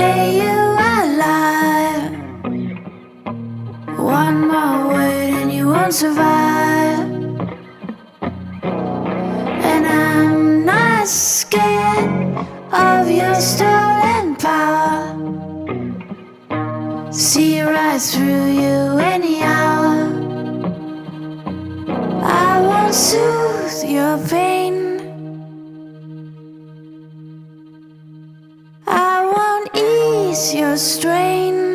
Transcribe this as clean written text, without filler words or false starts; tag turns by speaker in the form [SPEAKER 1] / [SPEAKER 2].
[SPEAKER 1] stay you alive. One more word and you won't survive. And I'm not scared of your stolen power. See right through you any hour. I won't soothe your pain. I won't ease your strain.